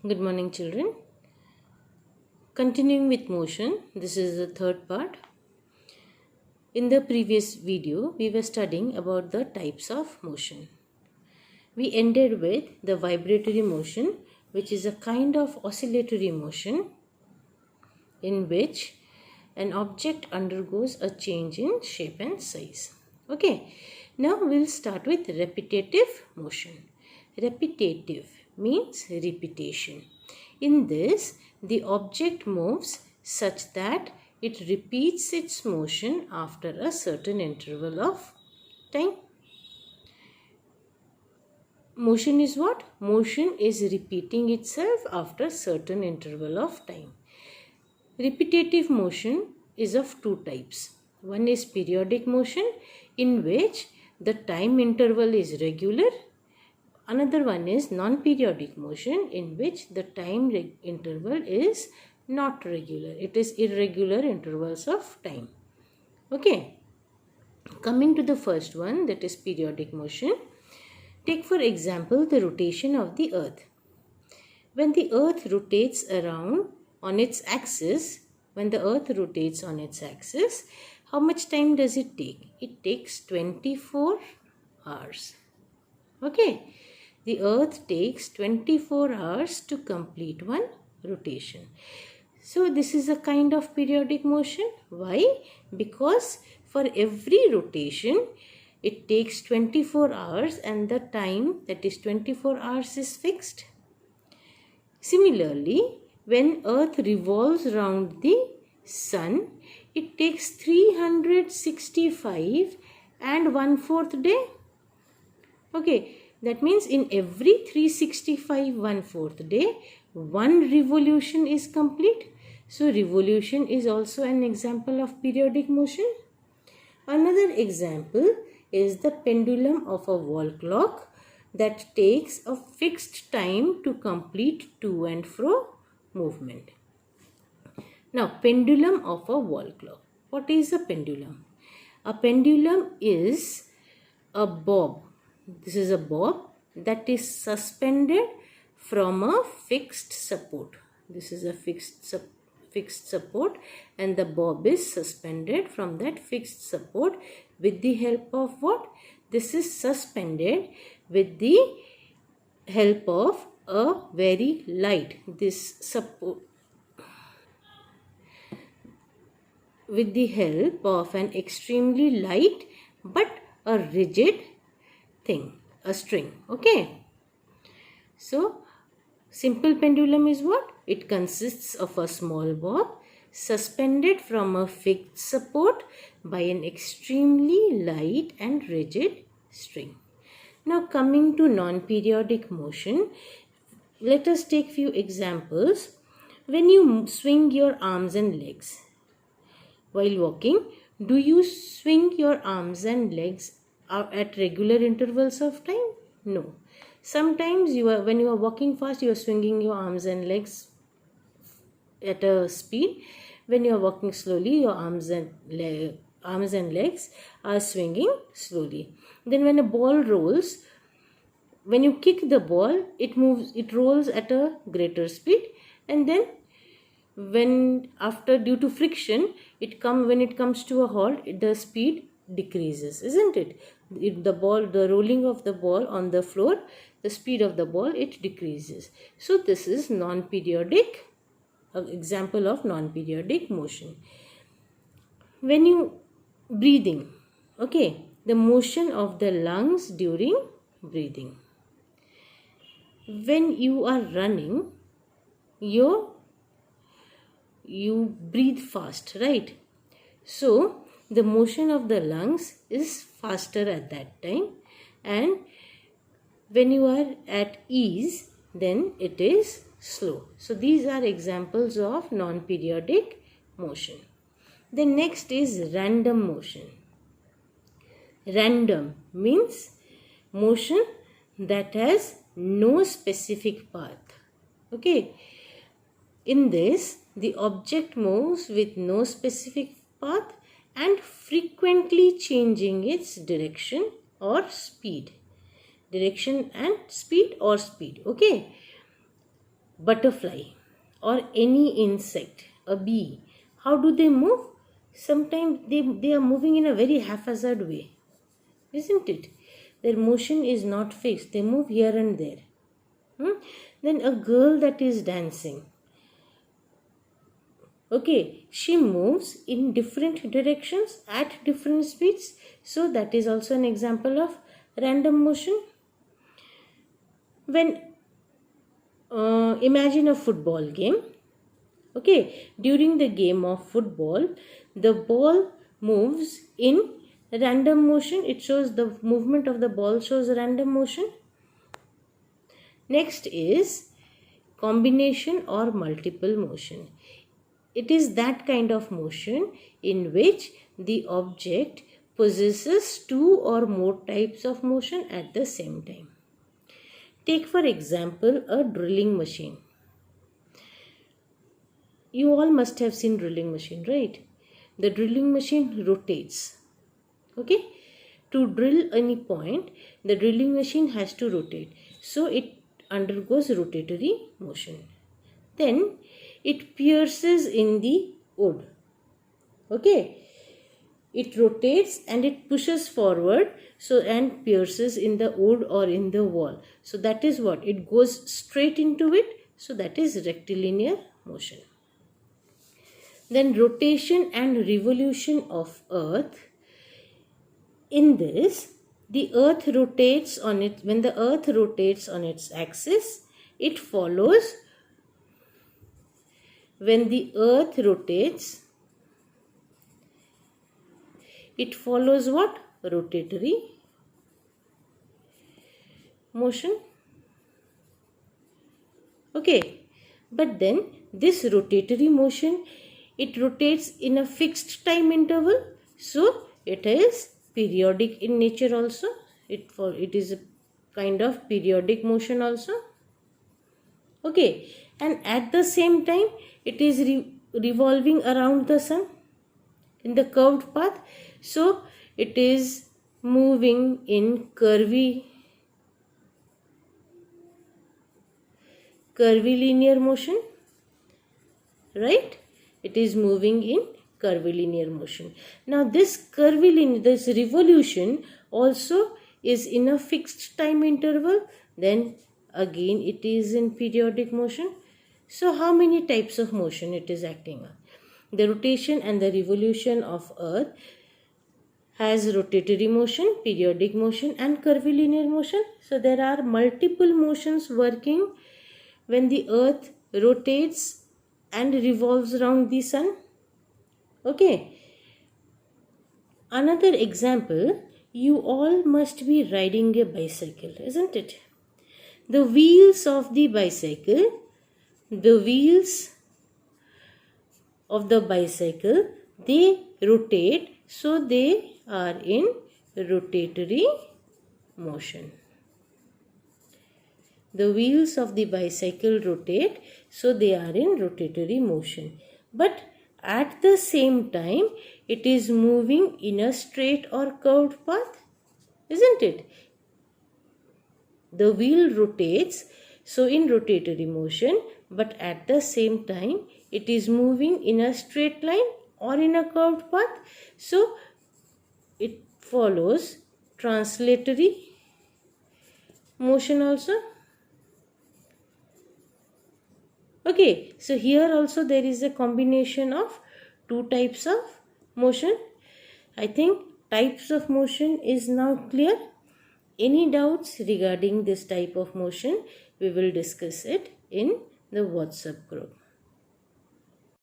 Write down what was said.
Good morning, children. Continuing with motion, this is the third part. In the previous video, we were studying about the types of motion. We ended with the vibratory motion, which is a kind of oscillatory motion in which an object undergoes a change in shape and size. Okay, now we'll start with repetitive motion. Repetitive means repetition. In this, the object moves such that it repeats its motion after a certain interval of time. Motion is what? Motion is repeating itself after a certain interval of time. Repetitive motion is of two types. One is periodic motion, in which the time interval is regular. Another one is non-periodic motion, in which the time interval is not regular. It is irregular intervals of time. Okay. Coming to the first one, that is periodic motion. Take for example the rotation of the earth. When the earth rotates around on its axis, how much time does it take? It takes 24 hours. Okay. The earth takes 24 hours to complete one rotation. So this is a kind of periodic motion. Why? Because for every rotation, it takes 24 hours and the time, that is 24 hours, is fixed. Similarly, when earth revolves around the sun, it takes 365 and 1/4 day. Okay. That means in every 365 1/4 day, one revolution is complete. So revolution is also an example of periodic motion. Another example is the pendulum of a wall clock that takes a fixed time to complete to and fro movement. Now, pendulum of a wall clock. What is a pendulum? A pendulum is a bob. This is a bob that is suspended from a fixed support. This is a fixed support, and the bob is suspended from that fixed support with the help of what? This is suspended with the help of a very light. With the help of an extremely light but a rigid thing, a string. Okay. So simple pendulum is what? It consists of a small bob suspended from a fixed support by an extremely light and rigid string. Now coming to non-periodic motion, let us take few examples. When you swing your arms and legs while walking, do you swing your arms and legs at regular intervals of time? No. Sometimes when you are walking fast, you are swinging your arms and legs at a speed. When you are walking slowly, your arms and legs are swinging slowly. Then when a ball rolls, when you kick the ball, it rolls at a greater speed, and then due to friction, when it comes to a halt, the speed decreases, isn't it? The rolling of the ball on the floor, the speed of the ball, it decreases. So this is non-periodic, example of non-periodic motion. When you breathing, okay, the motion of the lungs during breathing. When you are running, you breathe fast, right? So the motion of the lungs is faster at that time, and when you are at ease, then it is slow. So these are examples of non-periodic motion. The next is random motion. Random means motion that has no specific path. Okay. In this, the object moves with no specific path and frequently changing its direction or speed. Okay. butterfly or any insect, a bee, how do they move? Sometimes they are moving in a very haphazard way, isn't it? Their motion is not fixed. They move here and there. Then a girl that is dancing. Okay, she moves in different directions at different speeds. So that is also an example of random motion. When imagine a football game. Okay, during the game of football, the ball moves in random motion. It shows the movement of the ball shows random motion. Next is combination or multiple motion. It is that kind of motion in which the object possesses two or more types of motion at the same time. Take for example a drilling machine. You all must have seen drilling machine, right? The drilling machine rotates. Okay? To drill any point, the drilling machine has to rotate. So it undergoes rotatory motion. Then it pierces in the wood. Okay? It rotates and it pushes forward and pierces in the wood or in the wall. So that is what? It goes straight into it. So that is rectilinear motion. Then rotation and revolution of earth. In this, the earth rotates on it. When the earth rotates on its axis, it follows. When the earth rotates, it follows what? Rotatory motion. Okay, but then this rotatory motion, it rotates in a fixed time interval. So it is periodic in nature also. It is a kind of periodic motion also. Okay, and at the same time it is revolving around the sun in the curved path. So it is moving in curvilinear motion, right? It is moving in curvilinear motion. Now this revolution also is in a fixed time interval. Then again it is in periodic motion. So how many types of motion it is acting on? The rotation and the revolution of earth has rotatory motion, periodic motion and curvilinear motion. So there are multiple motions working when the earth rotates and revolves around the sun. Okay. Another example, you all must be riding a bicycle, isn't it? The wheels of the bicycle, they rotate, so they are in rotatory motion. The wheels of the bicycle rotate, so they are in rotatory motion. But at the same time, it is moving in a straight or curved path, isn't it? The wheel rotates, so in rotatory motion, but at the same time, it is moving in a straight line or in a curved path. So it follows translatory motion also. Okay, so here also there is a combination of two types of motion. I think types of motion is now clear. Any doubts regarding this type of motion, we will discuss it in the WhatsApp group.